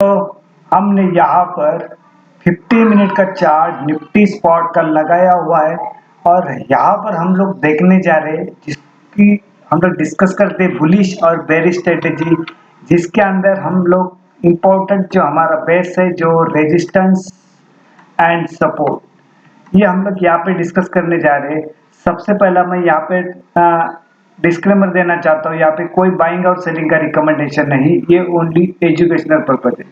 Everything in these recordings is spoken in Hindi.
तो हमने यहाँ पर 50 मिनट का चार्ट निफ्टी स्पॉट का लगाया हुआ है और यहाँ पर हम लोग देखने जा रहे हैं जिसकी हम लोग डिस्कस करते हैं बुलिश और बेरिश स्ट्रेटेजी, जिसके अंदर हम लोग इम्पोर्टेंट जो हमारा बेस है जो रेजिस्टेंस एंड सपोर्ट, ये हम लोग यहाँ पे डिस्कस करने जा रहे हैं। सबसे पहला मैं यहाँ पे डिस्क्लेमर देना चाहता हूँ, यहाँ पे कोई बाइंग और सेलिंग का रिकमेंडेशन नहीं, ये ओनली एजुकेशनल पर्पज है।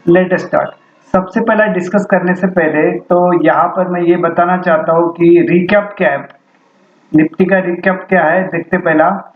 Let start. सबसे पहला डिस्कस करने से पहले तो यहाँ पर मैं ये बताना चाहता हूँ कि रिकैप क्या है, निफ्टी का रिकैप क्या है। देखते पहला,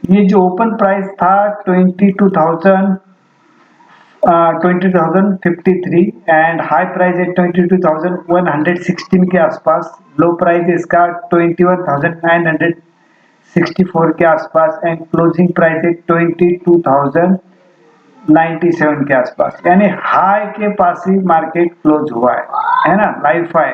ये जो ओपन प्राइस था 22,053 एंड हाई प्राइस है 22,116 के आसपास, लो प्राइस इसका 21,964 के आसपास एंड क्लोजिंग प्राइस है 22,097 के आसपास, यानी हाई के पास ही मार्केट क्लोज हुआ है ना, लाइव हाई।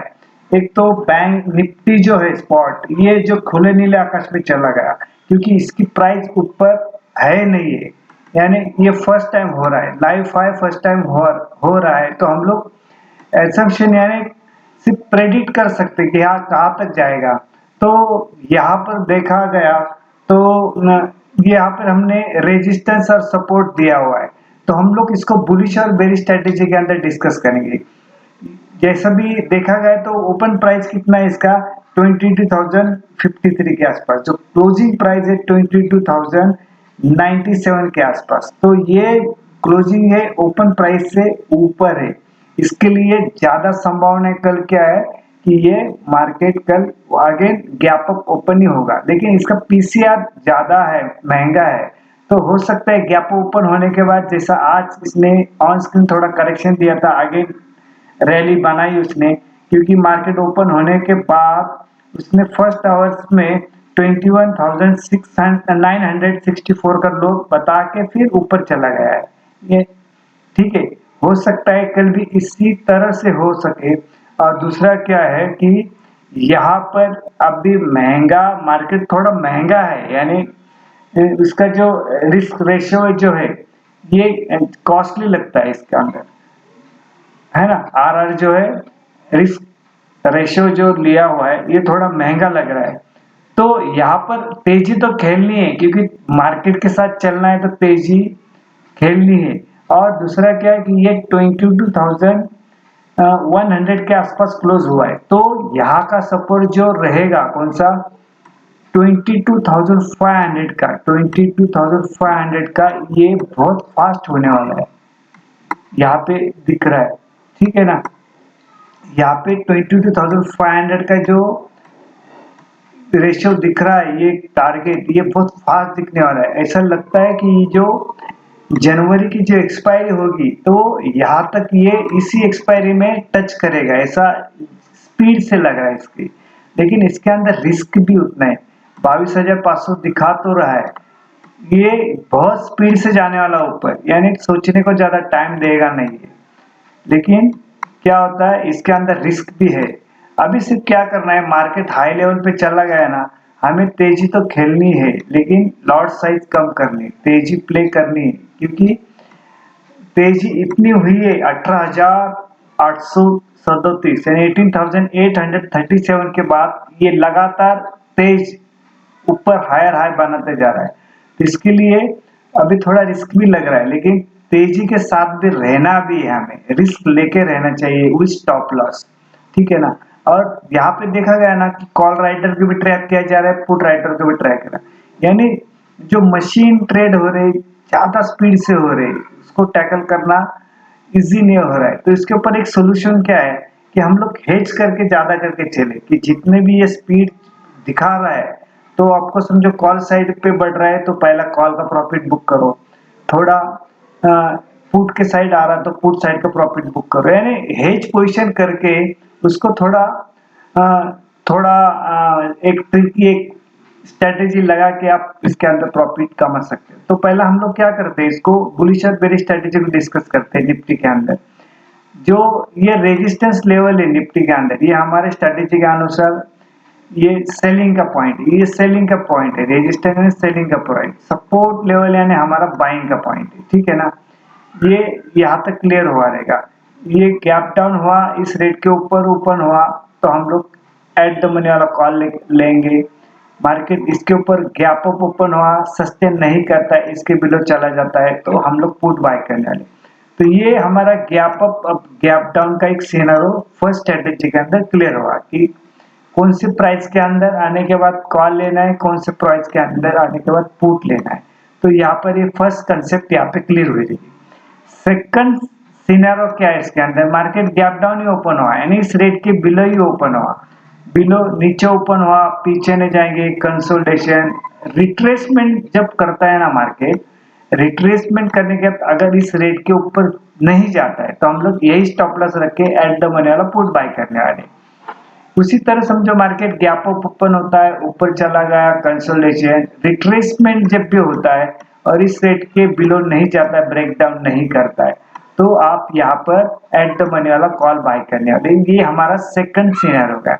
एक तो बैंक निफ्टी जो है स्पॉट, ये जो खुले नीले आकाश में चला गया क्योंकि इसकी प्राइस ऊपर है नहीं है, यानी ये फर्स्ट टाइम हो रहा है, लाइव हाई फर्स्ट टाइम हो रहा है। तो हम लोग एसम्पशन यानी सिर्फ प्रेडिक्ट कर सकते कि यहाँ कहाँ तक जाएगा। तो यहाँ पर देखा गया तो यहाँ पर हमने रेजिस्टेंस और सपोर्ट दिया हुआ है, तो हम लोग इसको बुलिश और बेरिश स्ट्रेटेजी के अंदर डिस्कस करेंगे। जैसा भी देखा गया तो ओपन प्राइस कितना है इसका 22,053 के आसपास, जो क्लोजिंग प्राइस है 22,097 के आसपास। तो ये क्लोजिंग है ओपन प्राइस से ऊपर है, इसके लिए ज्यादा संभावना है कल क्या है कि ये मार्केट कल आगे गैप अप ओपन ही होगा, लेकिन इसका पीसीआर ज्यादा है, महंगा है। तो हो सकता है गैप ओपन होने के बाद जैसा आज इसने ऑन स्क्रीन थोड़ा करेक्शन दिया था, आगे रैली बनाई उसने, क्योंकि मार्केट ओपन होने के बाद उसने फर्स्ट आवर्स में 21,964 का लो बता के फिर ऊपर चला गया है। ये ठीक है, हो सकता है कल भी इसी तरह से हो सके। और दूसरा क्या है कि यहाँ पर अभी महंगा मार्केट थोड़ा महंगा है, यानी इसका जो रिस्क रेशियो जो है ये कॉस्टली लगता है इसके अंदर, है ना। आरआर जो है रिस्क रेशियो जो लिया हुआ है ये थोड़ा महंगा लग रहा है। तो यहाँ पर तेजी तो खेलनी है क्योंकि मार्केट के साथ चलना है, तो तेजी खेलनी है। और दूसरा क्या है कि ये 22,100 के आसपास क्लोज हुआ है, तो यहाँ का सपोर्ट जो रहेगा कौन सा 22,500 का, 22,500 का, ये बहुत फास्ट होने वाला है, यहाँ पे दिख रहा है, ठीक है ना। यहाँ पे 22,500 का जो रेशियो दिख रहा है, ये टारगेट ये बहुत फास्ट दिखने वाला है। ऐसा लगता है कि जो जनवरी की जो एक्सपायरी होगी तो यहाँ तक ये इसी एक्सपायरी में टच करेगा, ऐसा स्पीड से लग रहा है इसकी। लेकिन इसके अंदर रिस्क भी उतना है, 22,500 दिखा तो रहा है, ये बहुत स्पीड से जाने वाला ऊपर, यानी सोचने को ज्यादा टाइम देगा नहीं है। लेकिन क्या होता है इसके अंदर रिस्क भी है। अभी सिर्फ क्या करना है, मार्केट हाई लेवल पे चला गया ना, हमें तेजी तो खेलनी है लेकिन लॉट साइज कम करनी, तेजी प्ले करनी है, क्योंकि तेजी इतनी हुई है 18,837 यानी 18,837 के बाद ये लगातार तेज ऊपर हायर हाई बनाते जा रहा है। तो इसके लिए अभी थोड़ा रिस्क भी लग रहा है, लेकिन तेजी के साथ भी रहना भी है, हमें रिस्क लेके रहना चाहिए विद स्टॉप लॉस, ठीक है ना। और यहाँ पे देखा गया ना कि कॉल राइटर को भी ट्रैक किया जा रहा है, पुट राइटर को भी ट्रैक कर रहा है, यानी जो मशीन ट्रेड हो रही ज्यादा स्पीड से हो रही उसको टैकल करना इजी नहीं हो रहा है। तो इसके ऊपर एक सोल्यूशन क्या है कि हम लोग हेज करके ज्यादा करके चले, कि जितने भी ये स्पीड दिखा रहा है तो आपको समझो कॉल साइड पे बढ़ रहा है तो पहला कॉल का प्रॉफिट बुक करो, थोड़ा पुट के साइड आ रहा है तो पुट साइड का प्रॉफिट बुक करो, यानी हेज पोजीशन करके उसको थोड़ा एक ट्रिकी एक स्ट्रेटेजी लगा के आप इसके अंदर प्रॉफिट कमा सकते हैं। तो पहला हम लोग क्या करते हैं, इसको बुलिश और बेरिश स्ट्रेटेजी को डिस्कस करते हैं। निफ्टी के अंदर जो ये रेजिस्टेंस लेवल है निफ्टी के अंदर, ये हमारे स्ट्रेटेजी के अनुसार ये सेलिंग का पॉइंट है, ये सेलिंग का पॉइंट है, रेजिस्टेंस सेलिंग का पॉइंट, सपोर्ट लेवल यानी हमारा बाइंग का पॉइंट है, ठीक है ना। ये यहाँ तक क्लियर हुआ रहेगा। ये गैप डाउन हुआ, इस रेट के ऊपर ओपन हुआ तो हम लोग एट द मनी वाला कॉल लेंगे। मार्केट इसके ऊपर गैप अप ओपन हुआ, सस्टेन नहीं करता है, इसके बिलो चला जाता है तो हम लोग पुट बाय करने वाले। तो ये हमारा गैप अप गैप डाउन का एक सिनेरियो फर्स्ट स्ट्रेटेजी के अंदर क्लियर हुआ कि कौन से प्राइस के अंदर आने के बाद कॉल लेना है, कौन से प्राइस के अंदर आने के बाद पुट लेना है। तो यहाँ पर ये फर्स्ट कंसेप्ट यहाँ पे क्लियर हो जाएगी। सेकंड सिनेरियो क्या है, इसके अंदर मार्केट गैप डाउन ही ओपन हुआ यानी इस रेट के बिलो ही ओपन हुआ, बिलो नीचे ओपन हुआ, पीछे नहीं जाएंगे, कंसोलिडेशन रिट्रेसमेंट जब करता है ना मार्केट, रिट्रेसमेंट करने के बाद अगर इस रेट के ऊपर नहीं जाता है तो हम लोग यही स्टॉप लॉस रख के एट द मनी वाला पुट बाय करने वाले। उसी तरह समझो मार्केट गैप अप ओपन होता है, ऊपर चला गया, कंसोलिडेशन रिट्रेसमेंट जब भी होता है और इस रेट के बिलो नहीं जाता है, ब्रेक डाउन नहीं करता है, तो आप यहाँ पर एट द मनी वाला कॉल बाय करने वाले। ये हमारा सेकंड सिनेरियो का।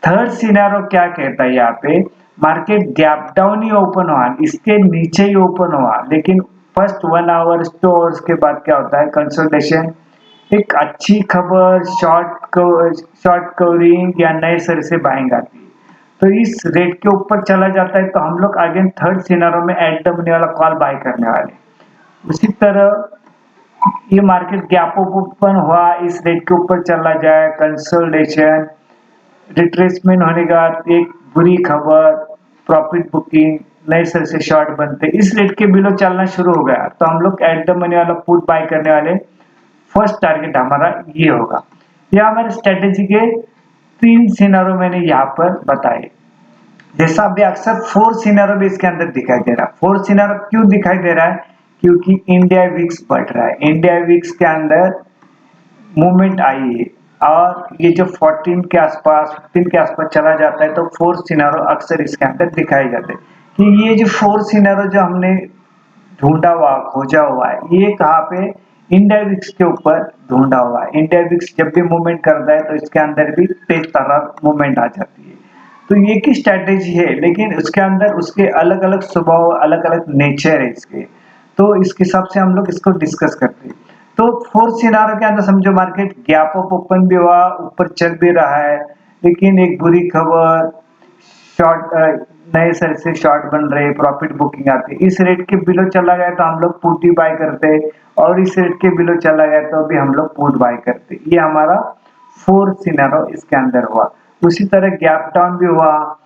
थर्ड सिनेरियो क्या कहता है, यहाँ पे मार्केट गैप डाउन ही ओपन हुआ, इसके नीचे ही ओपन हुआ, लेकिन फर्स्ट 1 आवर्स 2 आवर्स के बाद क्या होता है, कंसोलिडेशन, एक अच्छी खबर, शॉर्ट कवरिंग या नए सिरे से बाइंग आती है तो इस रेट के ऊपर चला जाता है तो हम लोग अगेन थर्ड सिनेरियो में एट द मनी वाला कॉल बाय करने वाले। उसी तरह ये मार्केट गैप अप ओपन हुआ, इस रेट के ऊपर चला जाए, कंसोलिडेशन रिट्रेसमेंट होने के बाद एक बुरी खबर, प्रॉफिट बुकिंग, नए सिरे से शॉर्ट बनते, इस रेट के बिलो चलना शुरू हो गया तो हम लोग एट द मनी वाला पुट बाय करने वाले। फर्स्ट टारगेट हमारा ये होगा। ये हमारे स्ट्रेटेजी के 3 सिनेरियो मैंने यहाँ पर बताए। जैसा अभी अक्सर 4 सिनेरियो भी इसके अंदर दिखाई दे रहा है। 4 सिनेरियो क्यों दिखाई दे रहा है, क्योंकि इंडिया विक्स बढ़ रहा है, इंडिया विक्स के अंदर मूवमेंट आई है और ये जो 14 के आसपास 15 के आसपास चला जाता है तो 4 सिनेरियो अक्सर इसके अंदर दिखाए जाते हैं कि ये जो 4 सिनेरियो जो हमने ढूंढा हुआ, खोजा हुआ है, ये कहाँ पे, इंडिया विक्स के ऊपर ढूंढा हुआ है। इंडिया विक्स जब भी मूवमेंट करता है तो इसके अंदर भी तेज तरह मूवमेंट आ जाती है। तो ये की स्ट्रैटेजी है, लेकिन उसके अंदर उसके अलग अलग स्वभाव, अलग अलग नेचर है इसके, तो इसके हिसाब से हम लोग इसको डिस्कस करते हैं। तो फोर्थ सिनारियो के अंदर समझो मार्केट गैप अप ओपन भी हुआ, ऊपर चल भी रहा है, लेकिन एक बुरी खबर, शॉर्ट नए सिरे से शॉर्ट बन रहे, प्रॉफिट बुकिंग आती है, इस रेट के बिलो चला गया तो हम लोग पुट ही बाय करते, और इस रेट के बिलो चला गया तो भी हम लोग पुट बाय करते। ये हमारा फोर्थ सिनेरियो इसके अंदर हुआ। उसी तरह गैप डाउन भी हुआ,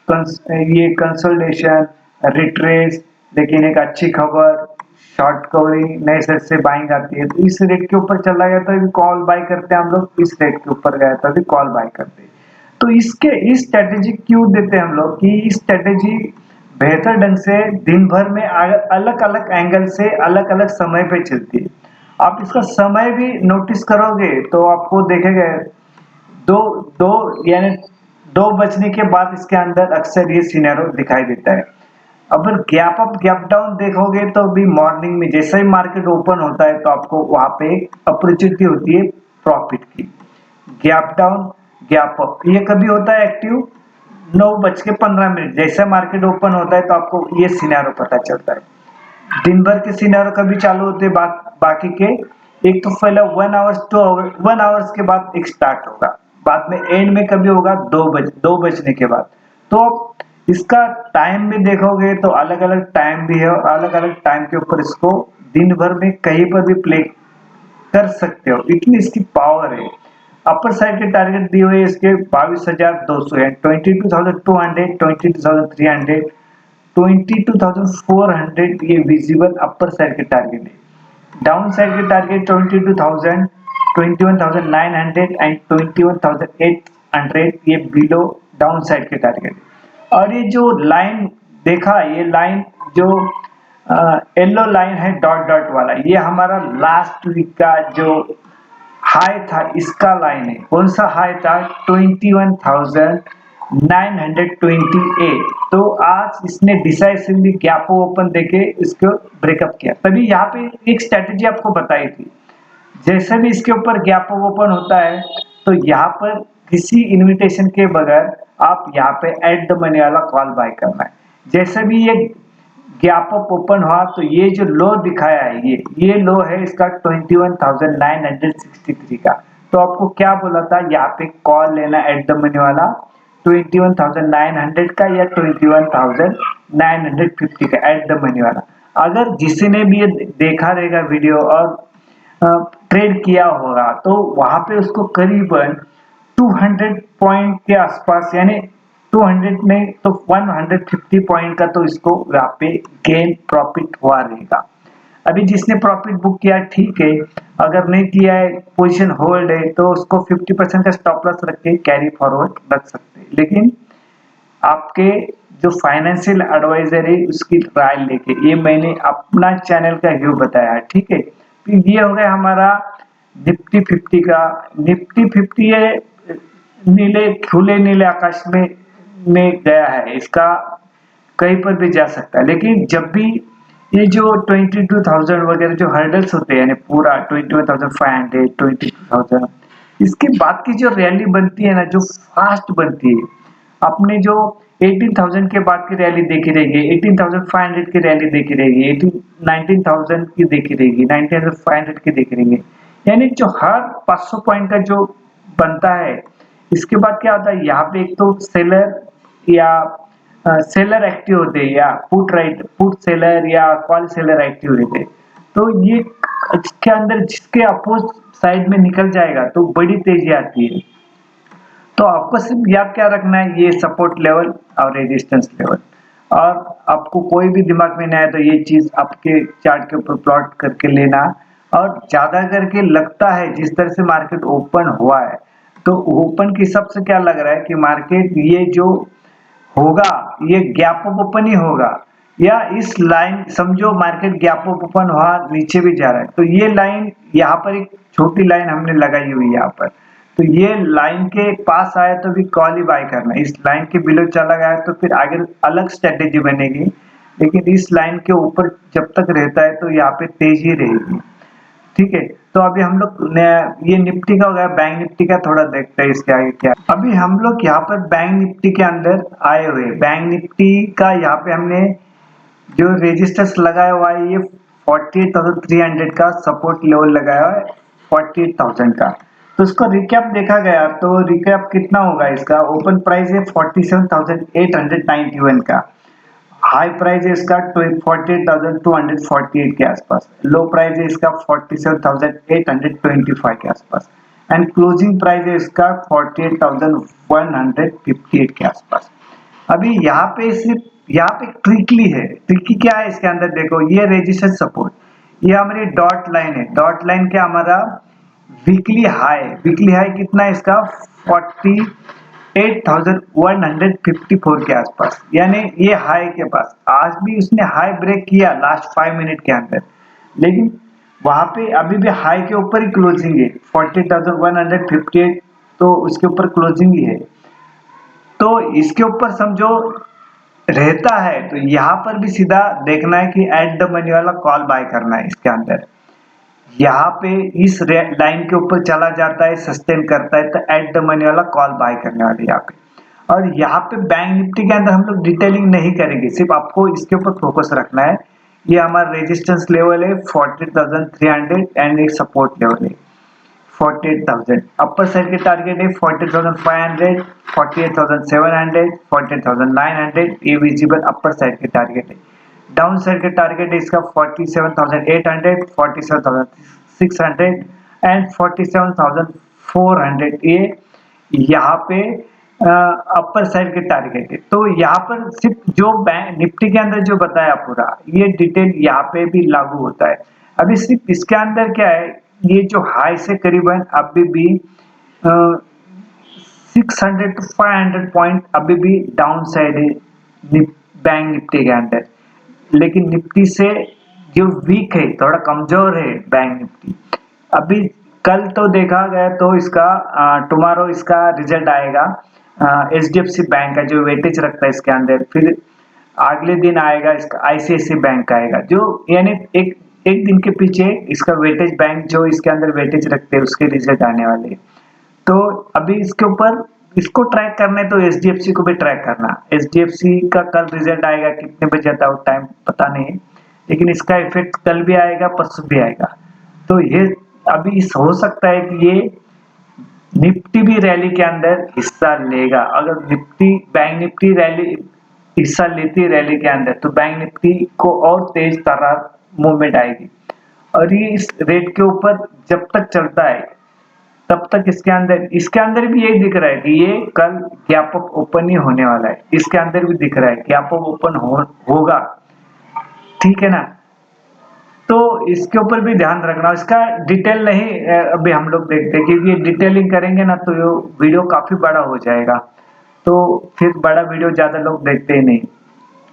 ये कंसोलिडेशन, रिट्रेस, लेकिन एक अच्छी खबर, शॉर्ट कवरिंग, नए सिरे से बाइंग आती है तो इस रेट के ऊपर चला गया तो भी कॉल बाय करते हैं हम लोग, इस रेट के ऊपर गया तो भी कॉल बाय करते हैं। तो इसके इस स्ट्रेटेजी क्यों देते हैं हम लोग कि इस स्ट्रेटेजी बेहतर ढंग से दिन भर में अलग अलग एंगल से अलग अलग समय पे चलती है। आप इसका समय भी नोटिस करोगे तो आपको देखेगा दो दो यानी 2 बजने के बाद इसके अंदर अक्सर ये सिनेरियो दिखाई देता है। अगर गैप अप गैप डाउन देखोगे तो भी मॉर्निंग में जैसे ही मार्केट ओपन होता है तो आपको वहां पे अपॉर्चुनिटी होती है प्रॉफिट की। गैप डाउन गैप अप ये कभी होता है एक्टिव 9:15 जैसे मार्केट ओपन होता है तो आपको ये सिनेरियो पता चलता है। दिन भर के सिनेरियो कभी चालू होते हैं, बाकी के एक तो पहले 1 आवर्स के बाद एक स्टार्ट होगा, बाद में एंड में कभी होगा 2 बजने के बाद। तो आप इसका टाइम भी देखोगे तो अलग अलग टाइम भी है और अलग अलग टाइम के ऊपर इसको दिन भर में कहीं पर भी प्ले कर सकते हो, इतनी इसकी पावर है। अपर साइड के टारगेट दिए हुए इसके 22,200 है, 22,200, 22,300, 22,400 ये विजिबल अपर साइड के टारगेट है। डाउन साइड के टारगेट 22,000, 21,900 एंड 21,800 ये बिलो डाउन साइड के टारगेट है। और ये जो लाइन देखा, ये लाइन जो येलो लाइन है डॉट डॉट वाला, ये हमारा लास्ट वीक का जो हाई था इसका लाइन है। कौन सा हाई था, 21,928। तो आज इसने डिसाइसिवली गैप ओपन देके इसको ब्रेकअप किया, तभी यहाँ पे एक स्ट्रेटेजी आपको बताई थी, जैसे भी इसके ऊपर गैप ओपन होता है तो यहाँ पर किसी इनविटेशन के बगैर आप यहाँ पे एट द मनी वाला कॉल बाय करना है। जैसे भी ये गैप अप ओपन हुआ तो ये जो लो दिखाया है ये लो है इसका 21,963 का। तो आपको क्या बोला था यहाँ पे कॉल लेना एट द मनी वाला 21,900 का या 21,950 का एट द मनी वाला। अगर जिसने भी ये देखा रहेगा वीडियो और ट्रेड किया होगा तो वहां पे उसको करीबन 200 पॉइंट के आसपास यानी 200 नहीं तो 150 पॉइंट का तो इसको यहाँ पे गेन प्रॉफिट हुआ रहेगा। अभी जिसने प्रॉफिट बुक किया ठीक है, अगर नहीं किया है पोजीशन होल्ड है तो उसको 50% का स्टॉप लॉस रख के कैरी फॉरवर्ड रख सकते हैं। लेकिन आपके जो फाइनेंशियल एडवाइजर है उसकी राय लेके ये मैंने अपना चैनल का व्यू बताया है, ठीक है। तो ये हो गया हमारा निफ्टी 50 का। निफ्टी 50 है नीले खुले नीले आकाश में गया है, इसका कहीं पर भी जा सकता है। लेकिन जब भी ये जो 22,000 वगैरह जो हर्डल्स होते हैं यानी पूरा 21,500 22,000 इसके बाद की जो रैली बनती है ना जो फास्ट बनती है, आपने जो 18,000 के बाद की रैली देखी रहेगी, 18,500 की रैली देखी रहेगी, 19,000 की देखी रहेगी, 19,500 की देखी रहेगी, यानी जो हर 500 पॉइंट का जो बनता है। इसके बाद क्या होता है यहाँ पे एक तो सेलर या सेलर एक्टिव होते हैं या पुट सेलर या कॉल सेलर एक्टिव रहते हैं। तो ये इसके अंदर जिसके अपोज साइड में निकल जाएगा तो बड़ी तेजी आती है। तो आपको सिर्फ याद क्या रखना है ये सपोर्ट लेवल और रेजिस्टेंस लेवल, और आपको कोई भी दिमाग में नहीं आया तो ये चीज आपके चार्ट के ऊपर प्लॉट करके लेना। और ज्यादा करके लगता है जिस तरह से मार्केट ओपन हुआ है तो ओपन के हिसाब से क्या लग रहा है कि मार्केट ये जो होगा ये गैप अप ओपन ही होगा, या इस लाइन समझो मार्केट गैप अप ओपन हुआ नीचे भी जा रहा है तो ये लाइन यहाँ पर एक छोटी लाइन हमने लगाई हुई है यहाँ पर, तो ये लाइन के पास आया तो भी कॉल ही बाय करना, इस लाइन के बिलो चला गया तो फिर आगे अलग स्ट्रेटेजी बनेगी। लेकिन इस लाइन के ऊपर जब तक रहता है तो यहाँ पे तेजी रहेगी, ठीक है। तो अभी हम लोग ये निफ्टी का हो गया, बैंक निफ्टी का थोड़ा देखते हैं इसके आगे क्या। अभी हम लोग यहाँ पर बैंक निफ्टी के अंदर आए हुए, बैंक निफ्टी का यहाँ पे हमने जो रेजिस्टेंस लगाया हुआ है ये 48,300 का सपोर्ट लेवल लगाया हुआ है 48,000 का। तो उसको रिकैप देखा गया तो रिकैप कितना होगा, इसका ओपन प्राइस है 47,891 का, हाई प्राइस है इसका 48,248 के आसपास, लो प्राइस है इसका 47,825 के आसपास, एंड क्लोजिंग प्राइस है इसका 48,158 के आसपास। अभी यहाँ पे सिर्फ यहाँ पे ट्रिकली है, ट्रिकी क्या है इसके अंदर देखो, ये रेजिस्टेंस सपोर्ट, ये हमारी डॉट लाइन है, डॉट लाइन के हमारा वीकली हाई कितना है इसका 48,154 के आसपास, यानी ये हाई के पास आज भी उसने हाई ब्रेक किया लास्ट 5 मिनट के अंदर, लेकिन वहां पे अभी भी हाई के ऊपर ही क्लोजिंग है 48,158, तो उसके ऊपर क्लोजिंग ही है। तो इसके ऊपर समझो रहता है तो यहाँ पर भी सीधा देखना है कि एट द मनी वाला कॉल बाय करना है इसके अंदर। यहाँ पे इस लाइन के ऊपर चला जाता है सस्टेन करता है तो एट द मनी वाला कॉल बाय करने वाले यहाँ पे। और यहाँ पे बैंक निफ्टी के अंदर हम लोग डिटेलिंग नहीं करेंगे, सिर्फ आपको इसके ऊपर फोकस रखना है। ये हमारा रेजिस्टेंस लेवल है 48,300 एंड एक सपोर्ट लेवल है 48,000। अपर साइड के टारगेट है 40,500, 48,700, 48,900, ये विजिबल अपर साइड के टारगेट है। डाउन साइड के टारगेट है इसका 47,800, 47,600 एंड 47,400, ये यहाँ पे अपर साइड के टारगेट है। तो यहाँ पर सिर्फ जो बैंक निफ्टी के अंदर जो बताया पूरा ये डिटेल यहाँ पे भी लागू होता है। अभी सिर्फ इसके अंदर क्या है, ये जो हाई से करीबन अभी भी 600 टू 500 पॉइंट अभी भी डाउन साइड है बैंक निफ्टी के अंदर, लेकिन निफ्टी से जो वीक है थोड़ा कमजोर है बैंक निफ्टी। अभी कल तो देखा गया तो इसका टुमारो इसका रिजल्ट आएगा HDFC बैंक का जो वेटेज रखता है इसके अंदर, फिर अगले दिन आएगा इसका ICICI बैंक का आएगा, जो यानी एक दिन के पीछे इसका वेटेज बैंक जो इसके अंदर वेटेज रखते हैं उसके रिजल्ट आने वाले हैं। तो अभी इसके ऊपर इसको ट्रैक करने तो एचडीएफसी को भी ट्रैक करना। एचडीएफसी का कल रिजल्ट आएगा, कितने बजे आता है वो टाइम पता नहीं, लेकिन इसका इफेक्ट कल भी आएगा, परसों भी आएगा। तो ये अभी हो सकता है कि ये निफ्टी भी रैली के अंदर हिस्सा लेगा। अगर बैंक निफ्टी रैली हिस्सा लेती है रैली के अंदर, तो बैंक निफ्टी को और तेज तरह मूवमेंट आएगी। और ये इस रेट के ऊपर जब तक चलता है तब तक इसके अंदर भी यही दिख रहा है कि ये कल गैप अप ओपन ही होने वाला है। इसके अंदर भी दिख रहा है गैप अप ओपन होगा, ठीक है ना। तो इसके ऊपर भी ध्यान रखना। इसका डिटेल नहीं अभी हम लोग देखते, क्योंकि डिटेलिंग करेंगे ना तो ये वीडियो काफी बड़ा हो जाएगा, तो फिर बड़ा वीडियो ज्यादा लोग देखते ही नहीं।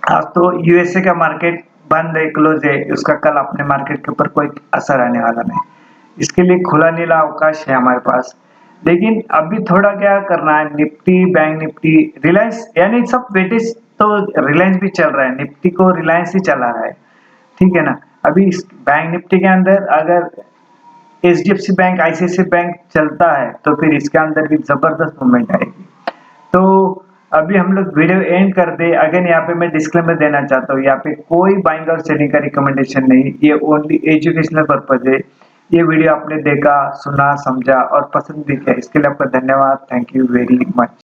आज तो यूएसए का मार्केट बंद है, क्लोज है, उसका कल अपने मार्केट के ऊपर कोई असर आने वाला नहीं। इसके लिए खुला नीला अवकाश है हमारे पास। लेकिन अभी थोड़ा क्या करना है, निफ्टी, बैंक निफ्टी, रिलायंस, यानी सब वेटेज तो रिलायंस भी चल रहा है, निफ्टी को रिलायंस ही चला रहा है, ठीक है ना। अभी इस बैंक निफ्टी के अंदर अगर एचडीएफसी बैंक, आईसीआईसीआई बैंक चलता है तो फिर इसके अंदर भी जबरदस्त मूवमेंट आएगी। तो अभी हम लोग वीडियो एंड कर दे। अगेन यहाँ पे मैं डिस्क्लेमर देना चाहता हूँ, यहाँ पे कोई बाइंग और सेलिंग का रिकमेंडेशन नहीं, ये ओनली एजुकेशनल पर्पज है। ये वीडियो आपने देखा, सुना, समझा और पसंद भी किया, इसके लिए आपका धन्यवाद। Thank you very much.